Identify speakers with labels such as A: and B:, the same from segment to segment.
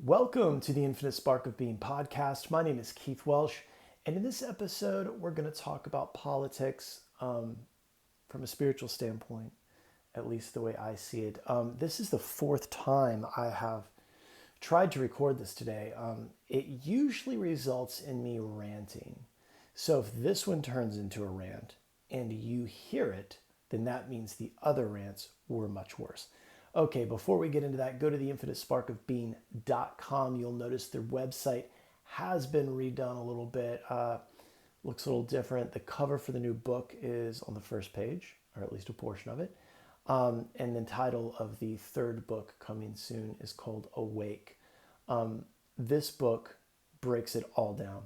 A: Welcome to the Infinite Spark of Being podcast. My name is Keith Welsh, and in this episode, we're going to talk about politics from a spiritual standpoint, at least the way I see it. This is the fourth time I have tried to record this today. It usually results in me ranting. So if this one turns into a rant and you hear it, then that means the other rants were much worse. Okay, before we get into that, go to theinfinitesparkofbeing.com. You'll notice their website has been redone a little bit. Looks a little different. The cover for the new book is on the first page, or at least a portion of it. And the title of the third book coming soon is called Awake. This book breaks it all down.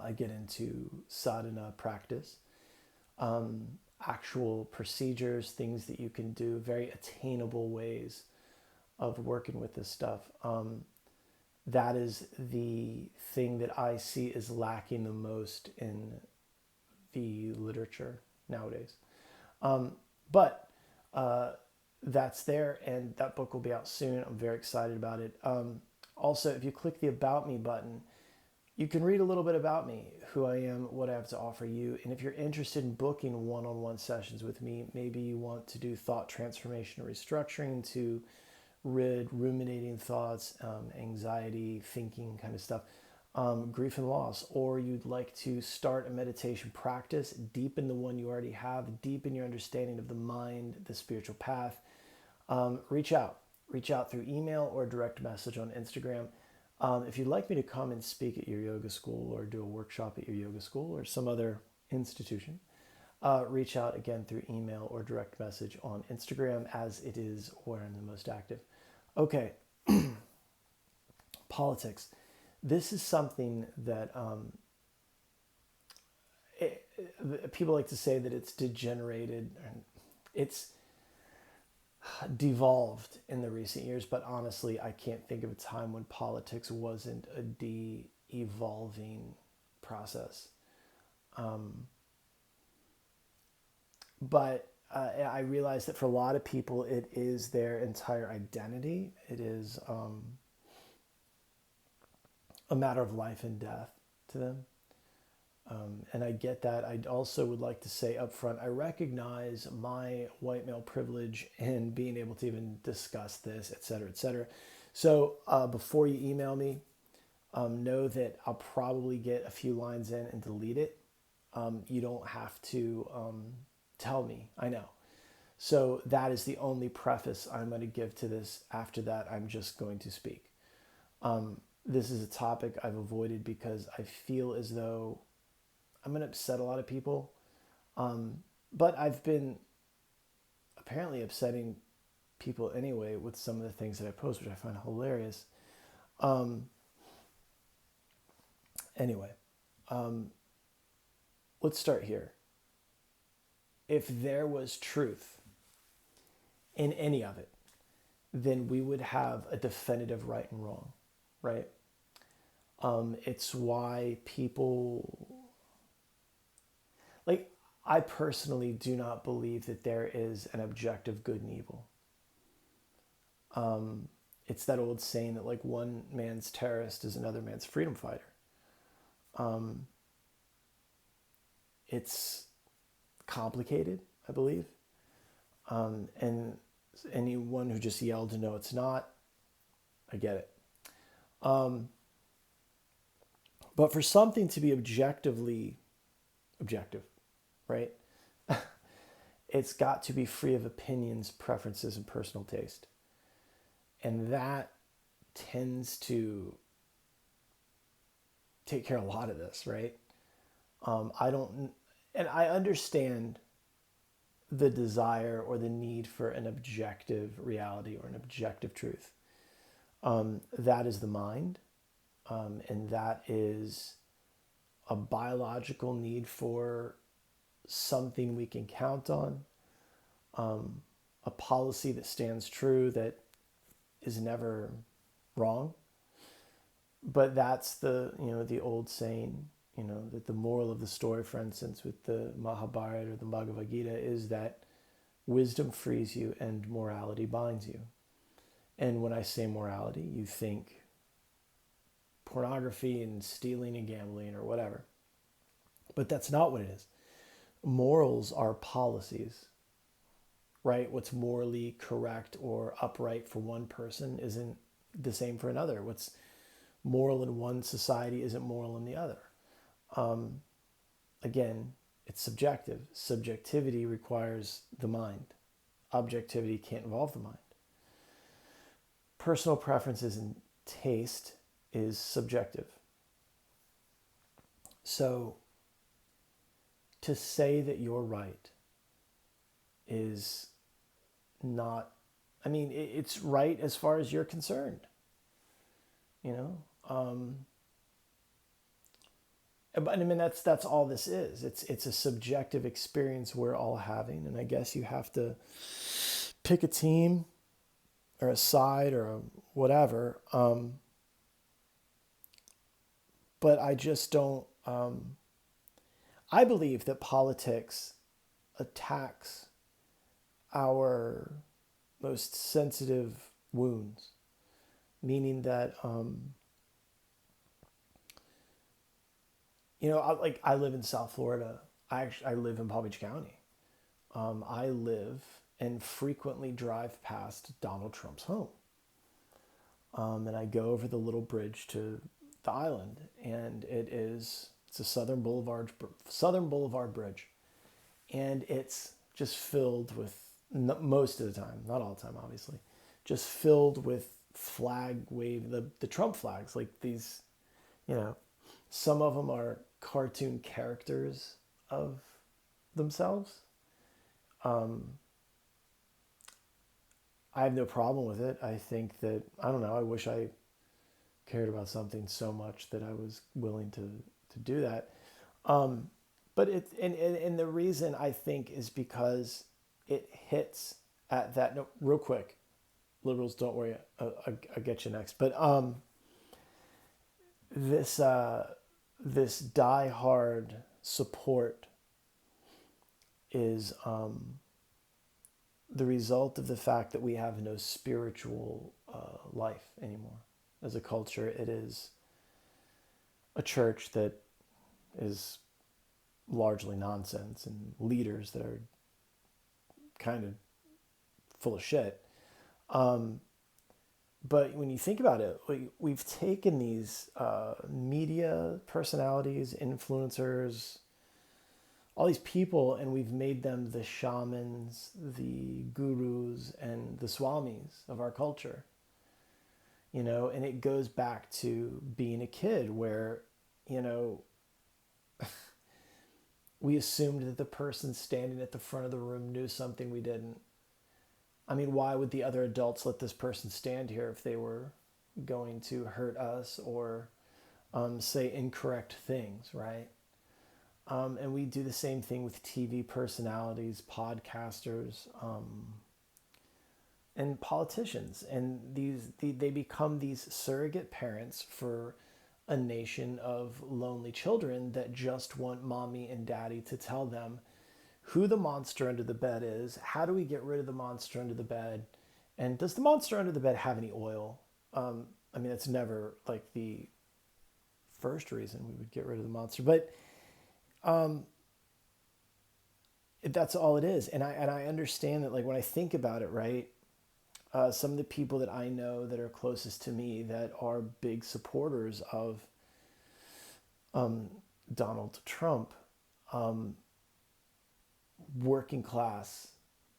A: I get into sadhana practice, actual procedures, things that you can do, very attainable ways of working with this stuff. That is the thing that I see is lacking the most in the literature nowadays. But that's there, and that book will be out soon. I'm very excited about it. Also, if you click the About Me button, you can read a little bit about me, who I am, what I have to offer you. And if you're interested in booking one-on-one sessions with me, maybe you want to do thought transformation or restructuring to rid ruminating thoughts, anxiety, thinking kind of stuff, grief and loss, or you'd like to start a meditation practice, deepen the one you already have, deepen your understanding of the mind, the spiritual path, reach out. Reach out through email or direct message on Instagram. If you'd like me to come and speak at your yoga school or do a workshop at your yoga school or some other institution, reach out again through email or direct message on Instagram, as it is where I'm the most active. Okay, politics. This is something that people like to say that it's degenerated. It's devolved in the recent years, but honestly, I can't think of a time when politics wasn't a de-evolving process. But I realize that for a lot of people, it is their entire identity. It is a matter of life and death to them. And I get that. I also would like to say up front, I recognize my white male privilege in being able to even discuss this, et cetera, et cetera. So before you email me, know that I'll probably get a few lines in and delete it. You don't have to tell me, I know. So that is the only preface I'm going to give to this. After that, I'm just going to speak. This is a topic I've avoided because I feel as though I'm going to upset a lot of people. But I've been apparently upsetting people anyway with some of the things that I post, which I find hilarious. Anyway, let's start here. If there was truth in any of it, then we would have a definitive right and wrong, right? It's why people... Like, I personally do not believe that there is an objective good and evil. It's that old saying that, like, one man's terrorist is another man's freedom fighter. It's complicated, I believe. And anyone who just yelled to no, it's not, I get it. But for something to be objective, right? It's got to be free of opinions, preferences, and personal taste. And that tends to take care of a lot of this, right? I understand the desire or the need for an objective reality or an objective truth. That is the mind, and that is a biological need for something we can count on, a policy that stands true, that is never wrong. But that's the old saying, that the moral of the story, for instance, with the Mahabharata or the Bhagavad Gita, is that wisdom frees you and morality binds you. And when I say morality, you think pornography and stealing and gambling or whatever. But that's not what it is. Morals are policies, right? What's morally correct or upright for one person isn't the same for another. What's moral in one society isn't moral in the other. Again, it's subjective. Subjectivity requires the mind. Objectivity can't involve the mind. Personal preferences and taste is subjective. So to say that you're right is not, I mean, it's right as far as you're concerned, you know? But I mean, that's all this is. It's a subjective experience we're all having. And I guess you have to pick a team or a side or whatever. But I just don't, I believe that politics attacks our most sensitive wounds, meaning that, I live in South Florida. I live in Palm Beach County. I live and frequently drive past Donald Trump's home. And I go over the little bridge to the island, and it's a Southern Boulevard Bridge. And it's just filled with, most of the time, not all the time, obviously, just filled with the Trump flags, like these, some of them are cartoon characters of themselves. I have no problem with it. I think that, I don't know, I wish I cared about something so much that I was willing to do that. But and the reason I think is because it hits at that, no, real quick, liberals, don't worry, I'll get you next. But this die-hard support is the result of the fact that we have no spiritual life anymore. As a culture, it is a church that is largely nonsense and leaders that are kind of full of shit. But when you think about it, we've taken these media personalities, influencers, all these people, and we've made them the shamans, the gurus, and the swamis of our culture. And it goes back to being a kid where, we assumed that the person standing at the front of the room knew something we didn't. I mean, why would the other adults let this person stand here if they were going to hurt us or say incorrect things, right? And we do the same thing with TV personalities, podcasters, and politicians. And they become these surrogate parents for a nation of lonely children that just want mommy and daddy to tell them who the monster under the bed is, how do we get rid of the monster under the bed, and does the monster under the bed have any oil? I mean, it's never like the first reason we would get rid of the monster, but that's all it is. And I understand that, like, when I think about it, right, some of the people that I know that are closest to me that are big supporters of Donald Trump, working class,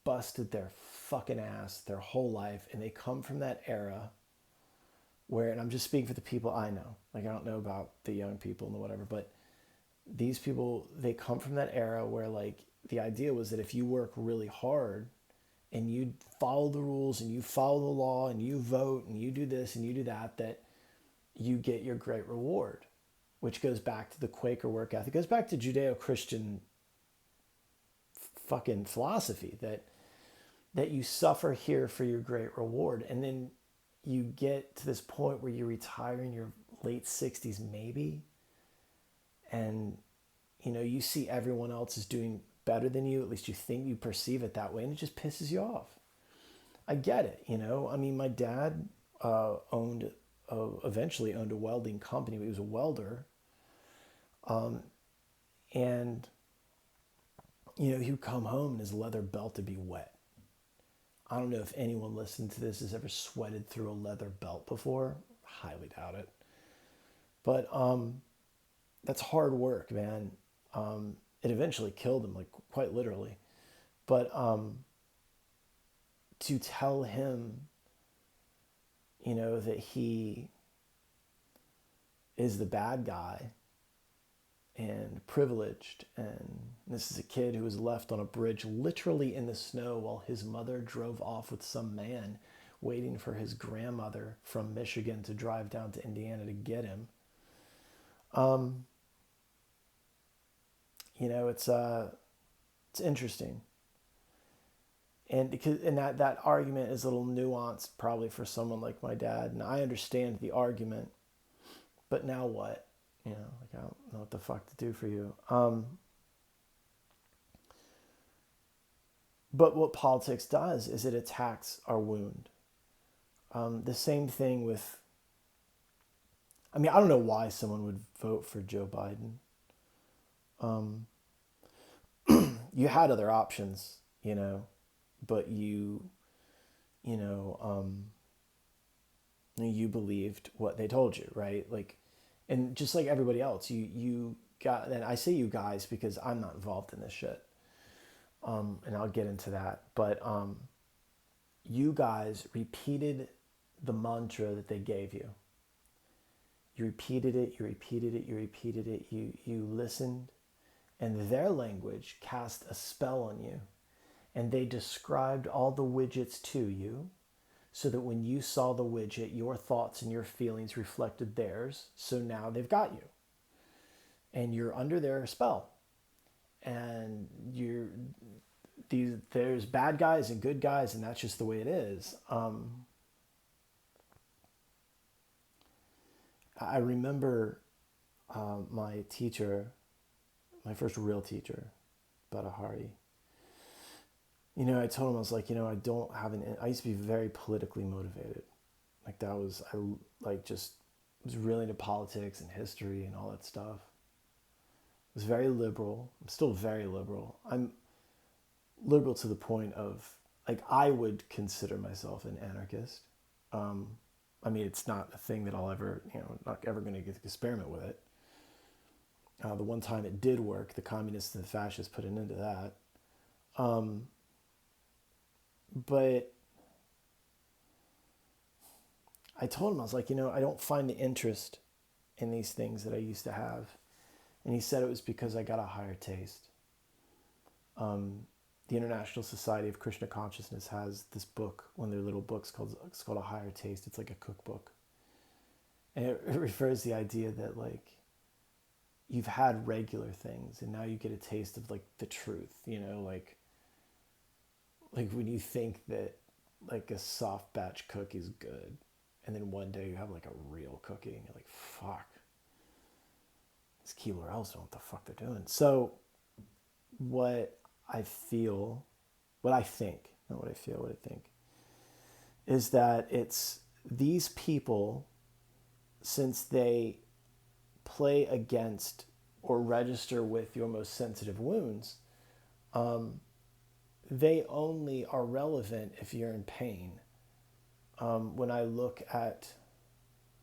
A: busted their fucking ass their whole life, and they come from that era where, and I'm just speaking for the people I know, like, I don't know about the young people and the whatever, but these people, they come from that era where, like, the idea was that if you work really hard and you follow the rules and you follow the law and you vote and you do this and you do that, that you get your great reward, which goes back to the Quaker work ethic. It goes back to Judeo-Christian fucking philosophy that you suffer here for your great reward. And then you get to this point where you retire in your late 60s, maybe, and you see everyone else is doing better than you, at least you think, you perceive it that way, and it just pisses you off. I get it, you know. I mean, my dad eventually owned a welding company. He was a welder, and you know, he would come home and his leather belt would be wet. I don't know if anyone listening to this has ever sweated through a leather belt before. Highly doubt it. But that's hard work, man. It eventually killed him, like quite literally. But to tell him, you know, that he is the bad guy and privileged, and this is a kid who was left on a bridge literally in the snow while his mother drove off with some man waiting for his grandmother from Michigan to drive down to Indiana to get him. You know, it's interesting. And that argument is a little nuanced probably for someone like my dad, and I understand the argument, but now what? You know, like, I don't know what the fuck to do for you. But what politics does is it attacks our wound. The same thing with, I mean, I don't know why someone would vote for Joe Biden. You had other options, you know, but you know, you believed what they told you, right? Like, and just like everybody else, you got, and I say you guys because I'm not involved in this shit. And I'll get into that. But you guys repeated the mantra that they gave you. You repeated it, you repeated it, you repeated it, you listened, and their language cast a spell on you. And they described all the widgets to you so that when you saw the widget, your thoughts and your feelings reflected theirs. So now they've got you. And you're under their spell. And there's bad guys and good guys, and that's just the way it is. I remember my teacher, my first real teacher, Badahari. You know, I told him, I was like, you know, I used to be very politically motivated. Like I was really into politics and history and all that stuff. I was very liberal. I'm still very liberal. I'm liberal to the point of, like, I would consider myself an anarchist. I mean, it's not a thing that I'll ever, you know, not ever going to experiment with it. The one time it did work, the communists and the fascists put an end to that. But I told him, I was like, you know, I don't find the interest in these things that I used to have. And he said it was because I got a higher taste. The International Society of Krishna Consciousness has this book, one of their little books it's called A Higher Taste. It's like a cookbook. And it refers to the idea that, like, you've had regular things and now you get a taste of, like, the truth, you know, like when you think that, like, a soft batch cookie is good, and then one day you have, like, a real cookie and you're like, fuck, these Keebler Elves don't know what the fuck they're doing. So what I think is that it's these people, since they play against or register with your most sensitive wounds, they only are relevant if you're in pain. When I look at,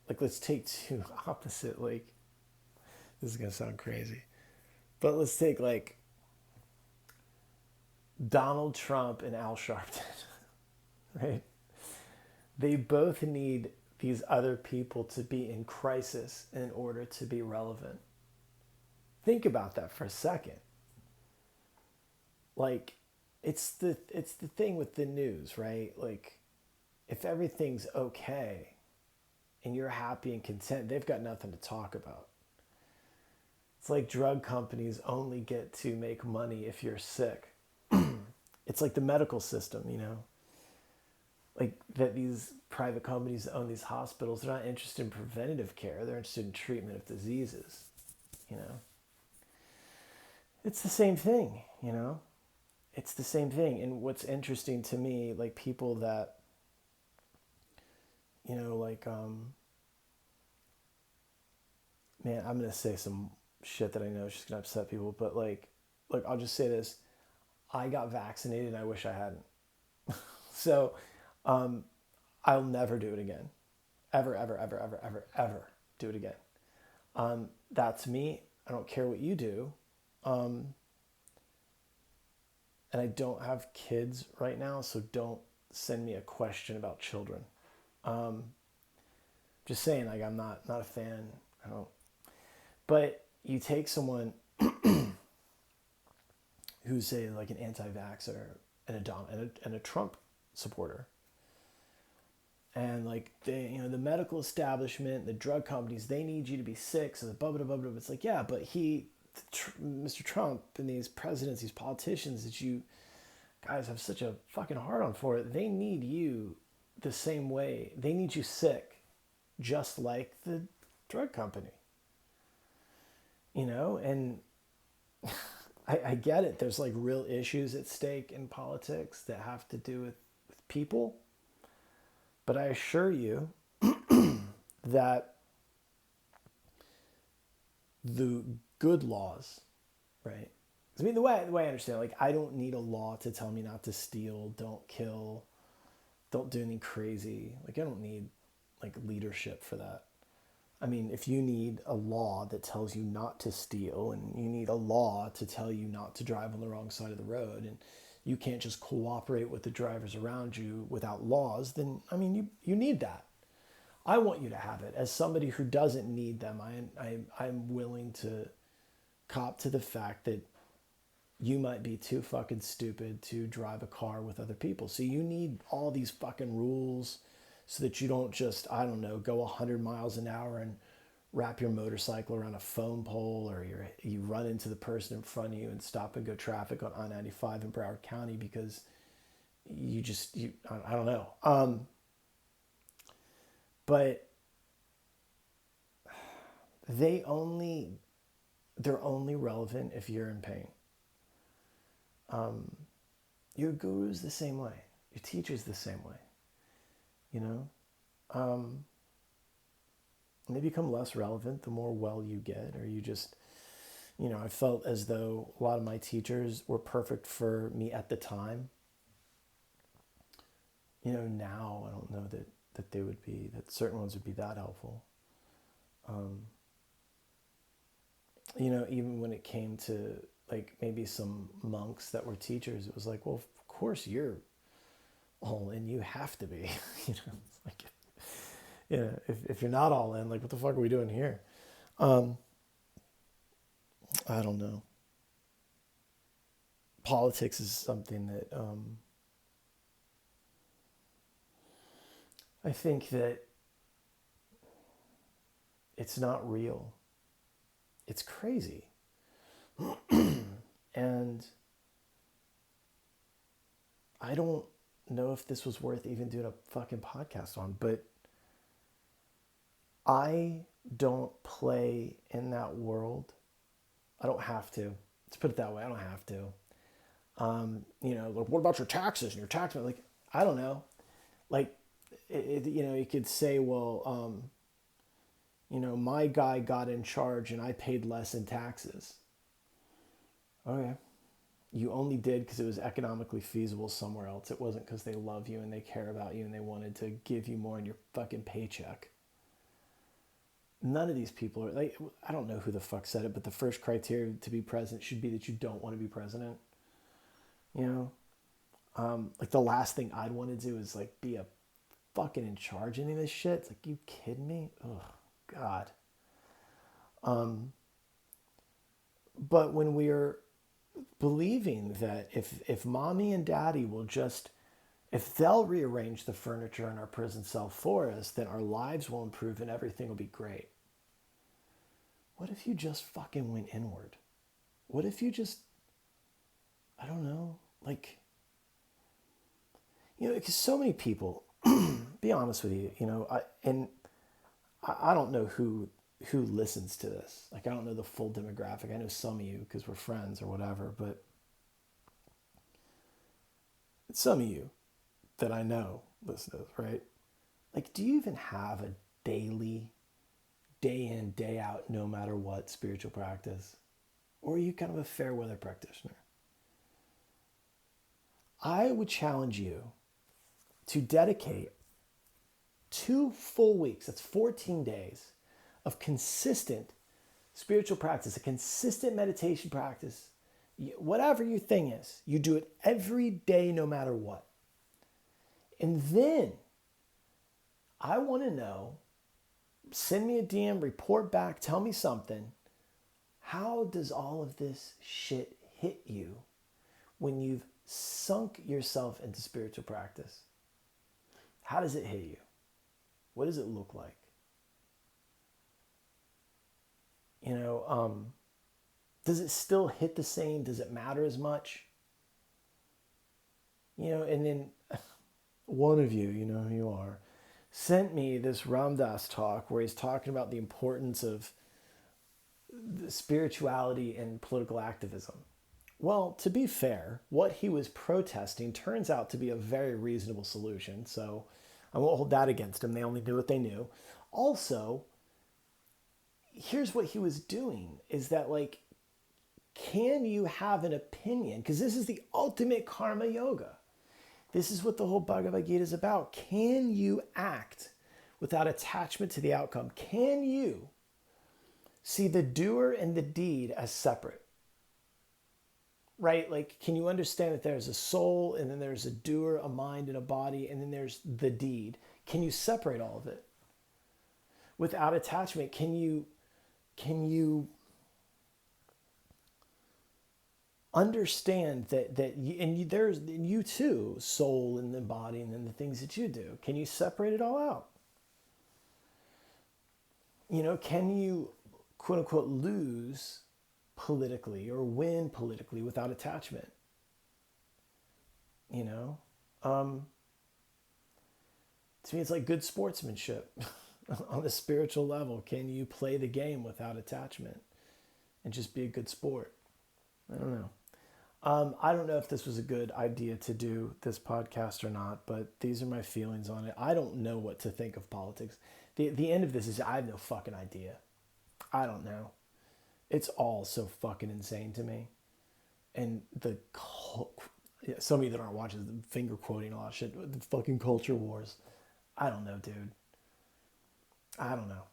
A: like, let's take two opposite, like, this is going to sound crazy, but let's take, like, Donald Trump and Al Sharpton, right? They both need these other people to be in crisis in order to be relevant. Think about that for a second. Like, it's the thing with the news, right? Like, if everything's okay and you're happy and content, they've got nothing to talk about. It's like drug companies only get to make money if you're sick. It's like the medical system, you know? Like, that these private companies that own these hospitals, they're not interested in preventative care. They're interested in treatment of diseases, you know? It's the same thing, you know? it's the same thing. And what's interesting to me, like people that, like, man, I'm going to say some shit that I know is just going to upset people, but like, I'll just say this. I got vaccinated and I wish I hadn't. So, I'll never do it again. Ever, ever, ever, ever, ever, ever do it again. That's me. I don't care what you do. And I don't have kids right now, so don't send me a question about children. Just saying, like, I'm not a fan. I don't. But you take someone who's, say, like an anti-vaxxer and a Trump supporter, and like the medical establishment, the drug companies, they need you to be sick, so the blah blah blah blah. It's like, yeah, but Mr. Trump and these presidents, these politicians that you guys have such a fucking hard on for, they need you the same way. They need you sick, just like the drug company. And I get it. There's like real issues at stake in politics that have to do with people. But I assure you that the good laws, right? I mean, the way I understand it, like, I don't need a law to tell me not to steal, don't kill, don't do anything crazy. Like, I don't need like leadership for that. I mean, if you need a law that tells you not to steal, and you need a law to tell you not to drive on the wrong side of the road, and you can't just cooperate with the drivers around you without laws, then, I mean, you need that. I want you to have it. As somebody who doesn't need them, I'm willing to cop to the fact that you might be too fucking stupid to drive a car with other people. So you need all these fucking rules so that you don't just, I don't know, go 100 miles an hour and wrap your motorcycle around a phone pole, or you run into the person in front of you and stop and go traffic on I-95 in Broward County because I don't know. But they're only relevant if you're in pain. Your guru's the same way. Your teacher's the same way. And they become less relevant the more well you get, or you just, I felt as though a lot of my teachers were perfect for me at the time. Now I don't know that they would be, that certain ones would be that helpful. Even when it came to like maybe some monks that were teachers, it was like, well, of course you're all in, you have to be. It's like, if you're not all in, like, what the fuck are we doing here? I don't know. Politics is something that I think that it's not real. It's crazy. And I don't know if this was worth even doing a fucking podcast on, but I don't play in that world. I don't have to. Let's put it that way. I don't have to. Like, what about your taxes and your tax? Like, I don't know. Like, you could say, well, my guy got in charge and I paid less in taxes. Okay. You only did because it was economically feasible somewhere else. It wasn't because they love you and they care about you and they wanted to give you more in your fucking paycheck. None of these people are like, I don't know who the fuck said it, but the first criteria to be president should be that you don't want to be president. Like, the last thing I'd want to do is like be a fucking in charge of any of this shit. It's like, you kidding me? Oh God. But when we're believing that if mommy and daddy will just, if they'll rearrange the furniture in our prison cell for us, then our lives will improve and everything will be great. What if you just fucking went inward? What if you just, I don't know, like, because so many people, be honest with you, I don't know who listens to this. Like, I don't know the full demographic. I know some of you because we're friends or whatever, but some of you that I know, listeners, right? Like, do you even have a daily, day in, day out, no matter what spiritual practice? Or are you kind of a fair weather practitioner? I would challenge you to dedicate 2 full weeks, that's 14 days, of consistent spiritual practice, a consistent meditation practice, whatever your thing is, you do it every day, no matter what. And then I want to know, send me a DM, report back, tell me something. How does all of this shit hit you when you've sunk yourself into spiritual practice? How does it hit you? What does it look like? Does it still hit the same? Does it matter as much? And then one of you, you know who you are, sent me this Ram Dass talk where he's talking about the importance of the spirituality and political activism. Well, to be fair, what he was protesting turns out to be a very reasonable solution, so I won't hold that against him. They only knew what they knew. Also, here's what he was doing, is that, like, can you have an opinion? Because this is the ultimate karma yoga. This is what the whole Bhagavad Gita is about. Can you act without attachment to the outcome? Can you see the doer and the deed as separate? Right? Like, can you understand that there's a soul, and then there's a doer, a mind, and a body, and then there's the deed? Can you separate all of it? Without attachment, can you understand that there's you too, soul and the body, and then the things that you do? Can you separate it all out? Can you, quote unquote, lose politically or win politically without attachment? To me, it's like good sportsmanship. On a spiritual level, can you play the game without attachment and just be a good sport? I don't know. I don't know if this was a good idea to do this podcast or not, but these are my feelings on it. I don't know what to think of politics. The end of this is I have no fucking idea. I don't know. It's all so fucking insane to me. And some of you that aren't watching, the finger quoting a lot of shit, the fucking culture wars. I don't know, dude. I don't know.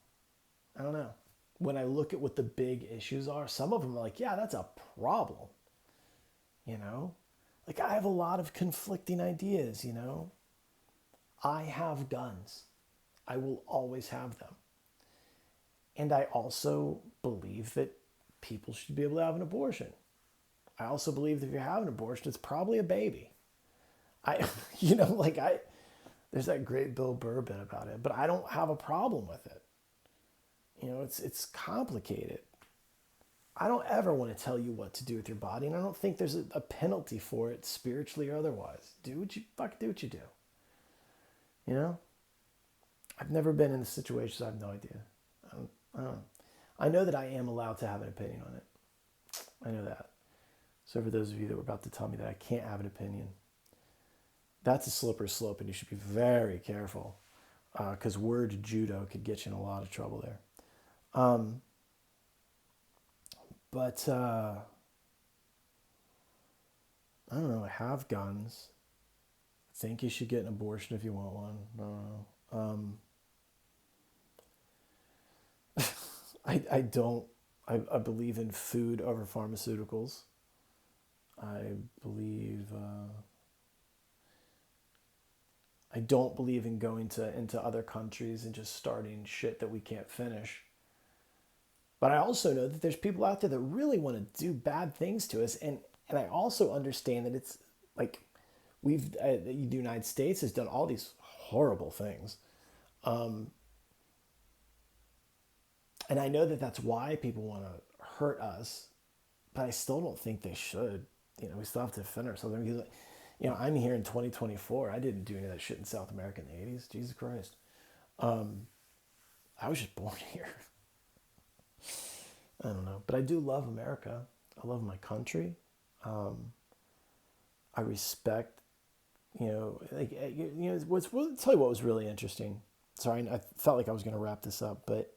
A: When I look at what the big issues are, some of them are like, yeah, that's a problem. Like, I have a lot of conflicting ideas, I have guns. I will always have them. And I also believe that people should be able to have an abortion. I also believe that if you have an abortion, it's probably a baby. There's that great Bill Burr bit about it, but I don't have a problem with it. It's complicated. I don't ever want to tell you what to do with your body, and I don't think there's a penalty for it, spiritually or otherwise. Do what you do. I've never been in a situation, so I have no idea. I don't know. I know that I am allowed to have an opinion on it. I know that. So for those of you that were about to tell me that I can't have an opinion, that's a slippery slope, and you should be very careful, because word judo could get you in a lot of trouble there. But I don't know. Have guns. Think you should get an abortion if you want one. I don't know. I don't. I believe in food over pharmaceuticals. I believe. I don't believe in going into other countries and just starting shit that we can't finish. But I also know that there's people out there that really want to do bad things to us, and I also understand that it's like the United States has done all these horrible things, and I know that that's why people want to hurt us, but I still don't think they should. We still have to defend ourselves. Because, I'm here in 2024. I didn't do any of that shit in South America in the 80s. Jesus Christ. I was just born here. I don't know. But I do love America. I love my country. I respect tell you what was really interesting. Sorry, I felt like I was going to wrap this up, but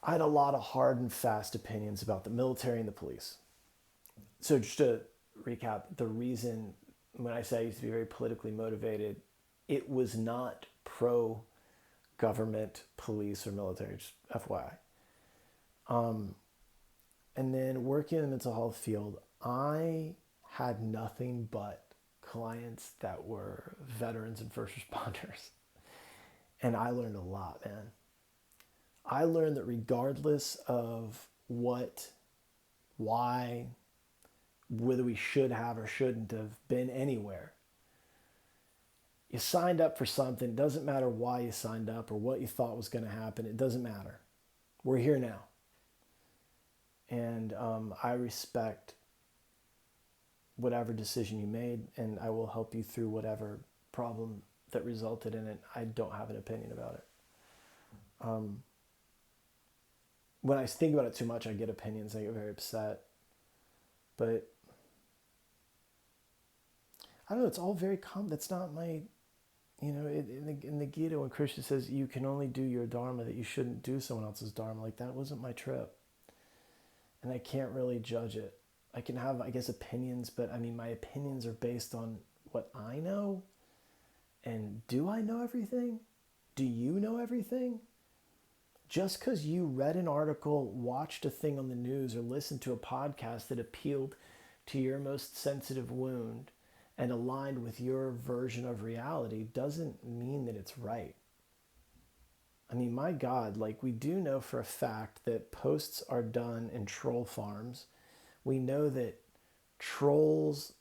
A: I had a lot of hard and fast opinions about the military and the police. So just to recap, the reason when I say I used to be very politically motivated, it was not pro-government, police, or military, just FYI. And then working in the mental health field, I had nothing but clients that were veterans and first responders. And I learned a lot, man. I learned that regardless of what, why, whether we should have or shouldn't have been anywhere, you signed up for something. It doesn't matter why you signed up or what you thought was going to happen. It doesn't matter. We're here now. And I respect whatever decision you made, and I will help you through whatever problem that resulted in it. I don't have an opinion about it. When I think about it too much, I get opinions. I get very upset. But I don't know. It's all very common. That's not my, in the Gita, when Krishna says you can only do your dharma, that you shouldn't do someone else's dharma. Like, that wasn't my trip. And I can't really judge it. I can have, I guess, opinions, but I mean, my opinions are based on what I know. And do I know everything? Do you know everything? Just because you read an article, watched a thing on the news, or listened to a podcast that appealed to your most sensitive wound and aligned with your version of reality doesn't mean that it's right. I mean, my God, like, we do know for a fact that posts are done in troll farms. We know that trolls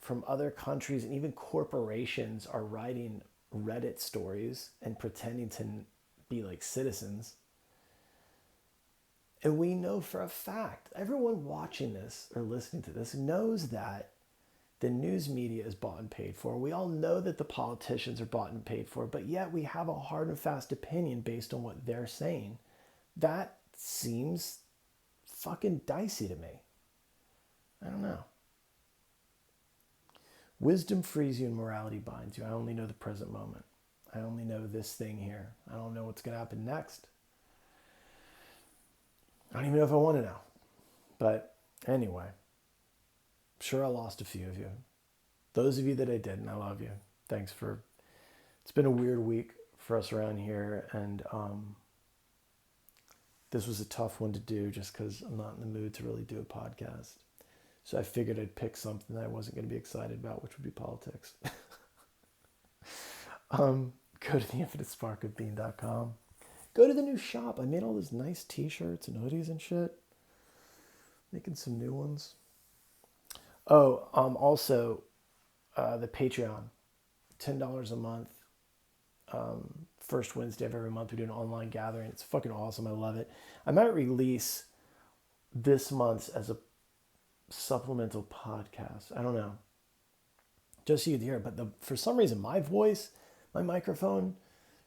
A: from other countries and even corporations are writing Reddit stories and pretending to be like citizens. And we know for a fact, everyone watching this or listening to this knows that the news media is bought and paid for. We all know that the politicians are bought and paid for, but yet we have a hard and fast opinion based on what they're saying. That seems fucking dicey to me. I don't know. Wisdom frees you and morality binds you. I only know the present moment. I only know this thing here. I don't know what's going to happen next. I don't even know if I want to know. But anyway, I'm sure I lost a few of you. Those of you that I didn't, I love you. Thanks for, it's been a weird week for us around here. And this was a tough one to do just because I'm not in the mood to really do a podcast. So I figured I'd pick something that I wasn't going to be excited about, which would be politics. Go to theinfinitesparkofbeing.com. Go to the new shop. I made all those nice t-shirts and hoodies and shit. Making some new ones. Oh, also, the Patreon. $10 a month. First Wednesday of every month we do an online gathering. It's fucking awesome. I love it. I might release this month's as a supplemental podcast. I don't know. Just so you'd hear it. But for some reason, my voice, my microphone,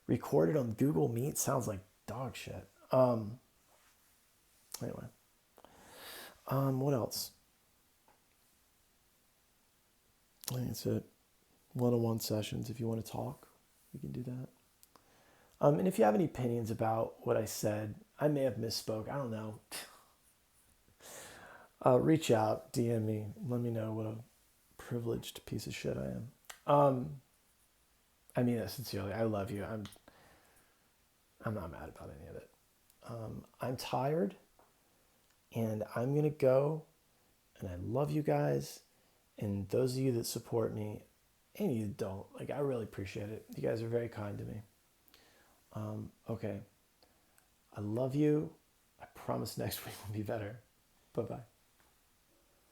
A: recorded on Google Meet sounds like dog shit. Anyway. What else? I think that's it. One-on-one sessions. If you want to talk, we can do that. And if you have any opinions about what I said, I may have misspoke. I don't know. Reach out, DM me. Let me know what a privileged piece of shit I am. I mean that sincerely. I love you. I'm not mad about any of it. I'm tired, and I'm gonna go. And I love you guys, and those of you that support me, and you don't. Like, I really appreciate it. You guys are very kind to me. Okay. I love you. I promise next week will be better. Bye-bye.